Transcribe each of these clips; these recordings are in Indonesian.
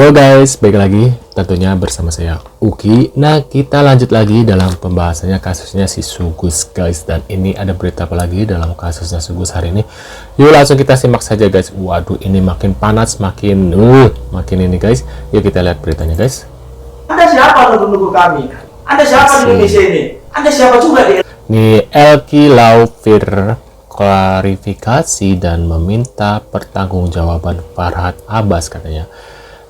Halo guys, baik lagi tentunya bersama saya Uki. Nah, kita lanjut lagi dalam pembahasannya kasusnya si Sugus guys. Dan ini ada berita apa lagi dalam kasusnya Sugus hari ini? Yuk langsung kita simak saja guys. Waduh, ini makin panas, makin ini guys. Yuk kita lihat beritanya guys. Anda siapa nunggu kami? Anda siapa di Indonesia ini? Anda siapa juga di Nih, Elki Laufir klarifikasi dan meminta pertanggungjawaban Farhad Abbas katanya.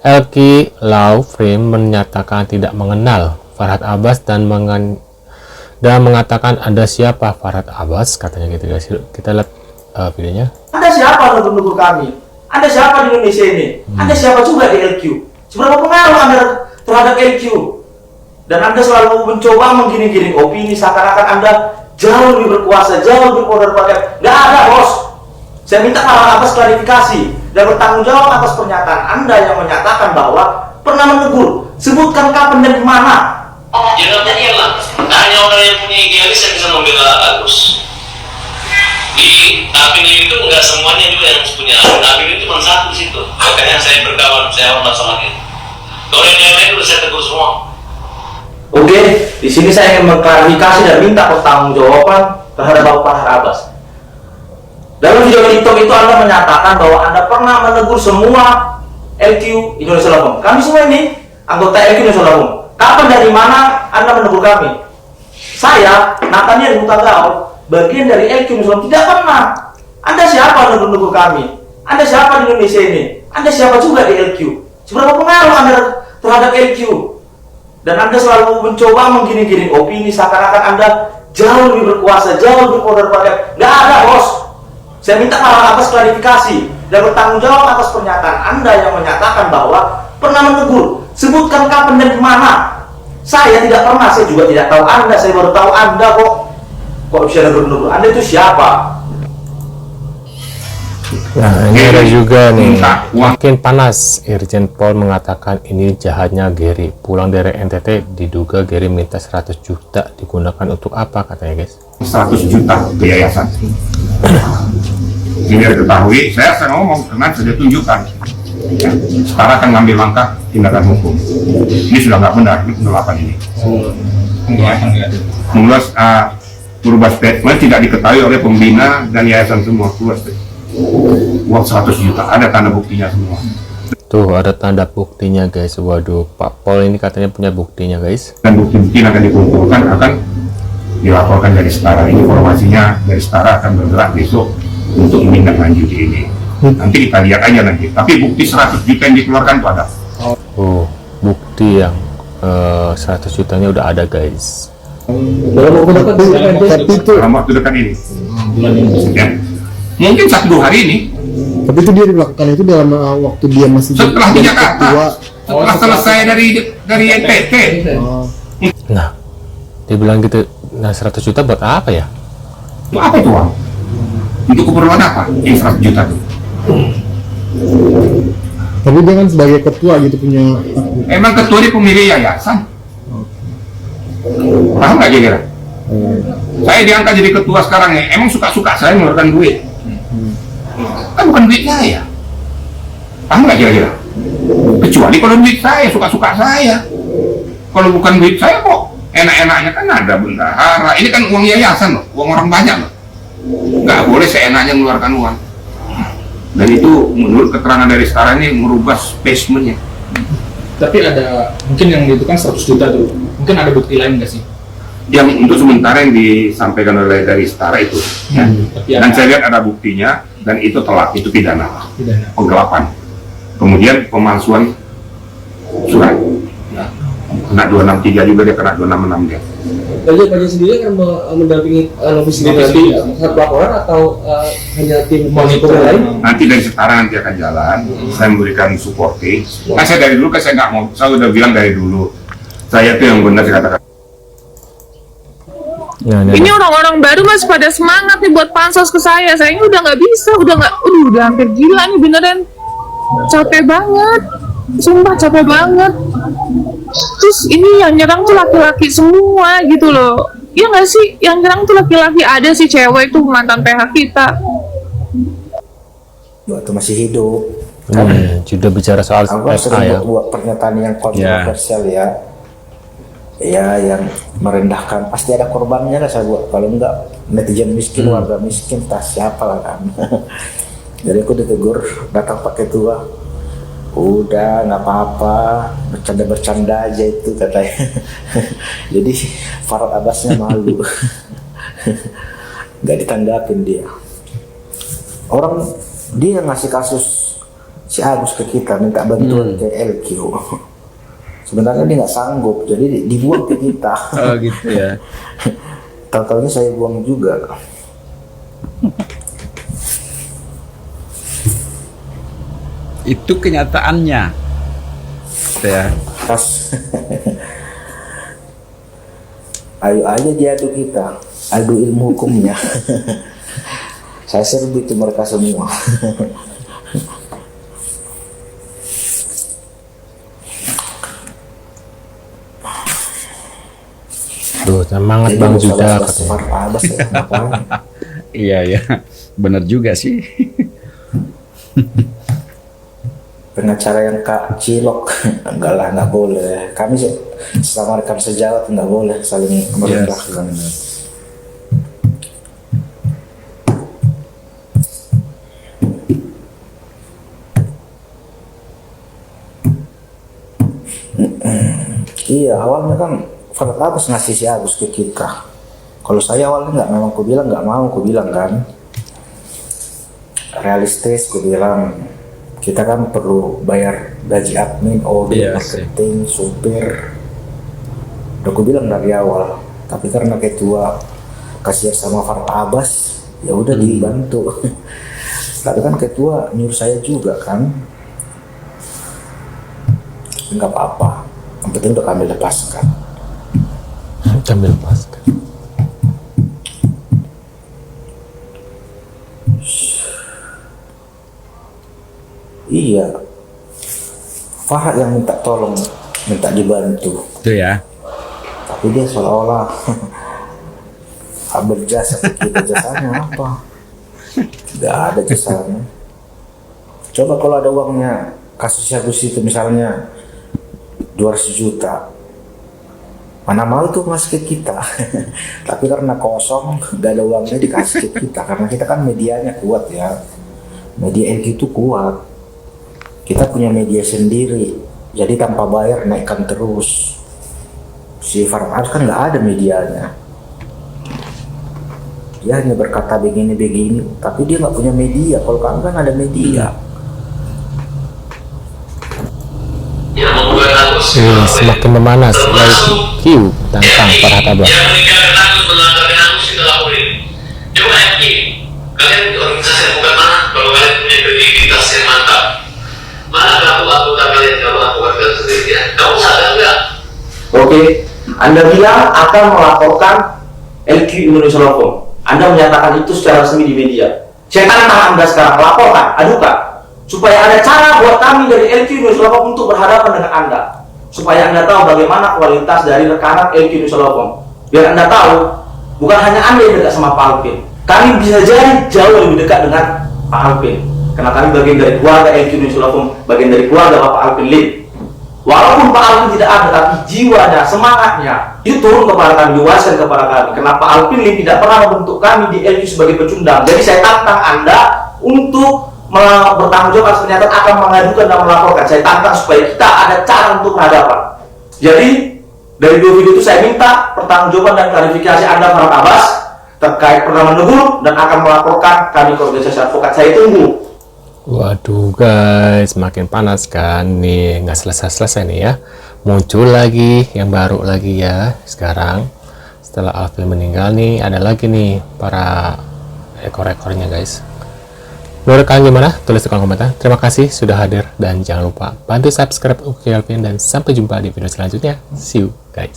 Elki Laufir menyatakan tidak mengenal Farhad Abbas dan mengatakan Anda siapa Farhad Abbas katanya gitu guys. Kita lihat videonya. Anda siapa nunggu kami? Anda siapa di Indonesia ini? Anda siapa juga di LQ? Seberapa pengaruh Anda terhadap LQ? Dan Anda selalu mencoba menggiring-giring opini seakan-akan Anda jauh lebih berkuasa, jauh lebih power daripada. Nggak ada bos. Saya minta Farhad Abbas klarifikasi dan bertanggung jawab atas pernyataan Anda yang menyatakan bahwa pernah menegur. Sebutkan kapan dan di mana. Ya nanti lah. Hanya orang yang punya idealis yang bisa membela Agus. Jadi Apin itu nggak semuanya juga yang punya. Apin itu cuma satu di situ. Makanya saya berkawan, saya hormat sama dia. Kalau yang lain udah saya tegur semua. Oke, di sini saya ingin mengklarifikasi dan minta pertanggungjawaban terhadap Bapak Farhad Abbas. Dalam video TikTok itu Anda menyatakan bahwa Anda pernah menegur semua LQ Indonesia Lampung. Kami semua ini anggota LQ Indonesia Lampung. Kapan dari mana Anda menegur kami? Saya, Nathaniel Hutagao, bagian dari LQ Indonesia Lampung, tidak pernah. Anda siapa menegur kami? Anda siapa di Indonesia ini? Anda siapa juga di LQ? Seberapa pengaruh Anda terhadap LQ? Dan Anda selalu mencoba menggiring-giring opini seakan-akan Anda jauh lebih berkuasa, jauh lebih power daripada. Nggak ada bos. Saya minta Farhad Abbas klarifikasi dan bertanggung jawab atas pernyataan Anda yang menyatakan bahwa pernah menegur. Sebutkan kapan dan di mana. Saya tidak pernah, saya juga tidak tahu Anda. Saya baru tahu Anda kok. Kok bisa menegur? Anda itu siapa? Nah, ini ada juga nih, makin panas. Irjen Pol mengatakan ini jahatnya Gary. Pulang dari NTT diduga Gary minta 100 juta digunakan untuk apa katanya guys? 100 juta ke yayasan. Ini diketahui, saya ngomong, karena sudah tunjukkan. Ya, sekarang akan ngambil langkah tindakan hukum. Ini sudah nggak benar, ini penggelapan ini. Mengulas berubah statement tidak diketahui oleh pembina dan yayasan semua. Uang 100 juta, ada tanda buktinya semua. Tuh ada tanda buktinya guys. Waduh, Pak Pol ini katanya punya buktinya guys. Dan bukti-bukti yang akan dikumpulkan akan dilaporkan dari Setara. Ini informasinya dari Setara akan bergerak besok untuk menindaklanjuti ini. Nanti kita lihat aja nanti. Tapi bukti 100 juta yang dikeluarkan itu ada. Oh, bukti yang 100 jutanya udah ada guys. Dalam waktu dekat ini. Ya. Mungkin 1-2 hari ini. Tapi itu dia dilakukan itu dalam waktu dia masih setelah di Jakarta, setelah selesai dari NTT. Nah, dibilang gitu. Nah, 100 juta buat apa ya? Itu apa itu uang? Untuk keperluan apa? Yang 100 juta itu. Tapi dia kan sebagai ketua gitu punya. Emang ketua ini pemilik yayasan. Paham nggak kira-kira? Saya diangkat jadi ketua sekarang ya. Emang suka-suka saya mengeluarkan duit. Kan bukan duit saya. Paham nggak kira-kira? Kecuali kalau duit saya, suka-suka saya. Kalau bukan duit saya kok enak-enaknya kan ada bendahara. Ini kan uang yayasan loh, uang orang banyak loh. Nggak boleh seenaknya mengeluarkan uang. Dan itu menurut keterangan dari sekarang ini merubah spesimennya. Tapi ada, mungkin yang itu kan 100 juta tuh. Mungkin ada bukti lain nggak sih? Yang untuk sementara yang disampaikan oleh dari Setara itu. Ya. Dan saya lihat ada buktinya dan itu telat, itu pidana. Penggelapan. Kemudian pemalsuan surat. Kena 263 juga dia, kena 266 dia. Pajak sendiri akan mendampingi Novis sendiri satu laporan atau hanya tim monitor lain? Nanti dari Setara nanti akan jalan. Saya memberikan supporting. Nah, saya dari dulu kan saya nggak mau, saya udah bilang dari dulu. Saya tuh yang benar saya katakan. Nah, ini orang-orang baru masih pada semangat nih buat pansos ke saya. Saya udah nggak bisa, udah hampir gila nih beneran. Capek banget, sumpah capek banget. Terus ini yang nyerang tuh laki-laki semua gitu loh. Iya nggak sih? Yang nyerang tuh laki-laki, ada sih cewek tuh mantan PH kita. Waktu masih hidup. Sudah bicara soal Aku FA sering ya. buat pernyataan yang kontroversial ya. Ya, yang merendahkan. Pasti ada korbannya lah saya buat. Kalau enggak netizen miskin, warga miskin, tas siapa lah kan. Jadi aku ditegur, datang pakai tua. Udah, nggak apa-apa, bercanda-bercanda aja itu katanya. Jadi Farhad Abbasnya malu. Nggak ditanggapin dia. Orang dia ngasih kasus si Agus ke kita, minta bantuan ke LQ. Sebenarnya dia nggak sanggup, jadi dibuang ke kita. Oh gitu ya. Tahu-tahunya saya buang juga. Itu kenyataannya. Ya. Pas. Ayo aja diadu kita, adu ilmu hukumnya. Saya serbu itu mereka semua. Tuh, semangat Bang Juda katanya. Iya ya, benar juga sih. Pengacara yang Kak Cilok, enggak lah, nggak boleh. Kami selama rekan sejawat nggak boleh saling merendahkan. Iya, awalnya kan Farhad Abbas ngasih si Agus ke kita. Kalau saya awalnya nggak, memang aku bilang nggak mau, aku bilang kan realistis, aku bilang kita kan perlu bayar gaji admin, marketing, supir. Udah aku bilang dari awal, tapi karena ketua kasihan sama Farhad Abbas, ya udah dibantu. Tapi kan ketua nyuruh saya juga kan, nggak apa-apa. Yang penting udah kami lepaskan. Kami lepaskan. Iya, Farhad yang minta tolong, minta dibantu. Itu ya. Tapi dia seolah-olah ambil jasa ke kita, jasanya apa? Gak ada jasanya. Coba kalau ada uangnya, kasus Agus itu misalnya 200 juta, mana mau tuh masuk ke kita. Tapi karena kosong, gak ada uangnya dikasih ke kita. Karena kita kan medianya kuat ya, media LQ itu kuat. Kita punya media sendiri, jadi tanpa bayar naikkan terus. Si Farhad Abbas kan nggak ada medianya, dia hanya berkata begini-begini, tapi dia nggak punya media. Kalau kami kan ada media. Semakin memanas LQ tentang Farhad Abbas. Yang mereka takut melanggar Agus kita laporin. Coba yakin, kalian organisasi yang bukan mana? Kalau kalian punya kredibilitas yang mantap, mana kamu anggota kalian kalau lakukan sendiri ya? Kamu sadar nggak? Oke, Anda bilang akan melaporkan LQ Indonesia Law. Anda menyatakan itu secara resmi di media. Saya tantang Anda sekarang, laporkan, adukan, supaya ada cara buat kami dari LQ Indonesia Law untuk berhadapan dengan Anda, supaya Anda tahu bagaimana kualitas dari rekanan LQ Indonesia Law. Biar Anda tahu, bukan hanya Anda yang dekat sama Pak Alvin, kami bisa jadi jauh lebih dekat dengan Pak Alvin, karena kami bagian dari keluarga LQ Indonesia Law, bagian dari keluarga Bapak Alvin Lim. Walaupun Pak Alvin tidak ada, tapi jiwanya, semangatnya itu turun kepada kami, diwariskan kepada kami. Kenapa Alvin Lim tidak pernah membentuk kami di LQ sebagai pecundang? Jadi saya tantang Anda untuk bertanggung jawab atas pernyataan, akan mengadukan dan melaporkan. Saya tantang supaya kita ada cara untuk berhadapan. Jadi dari dua video itu saya minta pertanggungjawaban dan klarifikasi Anda Farhad Abbas terkait pernah menegur dan akan melaporkan kami ke organisasi advokat. Saya tunggu. Waduh guys, makin panas kan nih, nggak selesai-selesai nih ya. Muncul lagi yang baru lagi ya sekarang. Setelah Alvin meninggal nih, ada lagi nih para ekor-ekornya guys. Menurut kalian gimana? Tulis di kolom komentar. Terima kasih sudah hadir dan jangan lupa bantu subscribe Uki Alvin dan sampai jumpa di video selanjutnya. See you.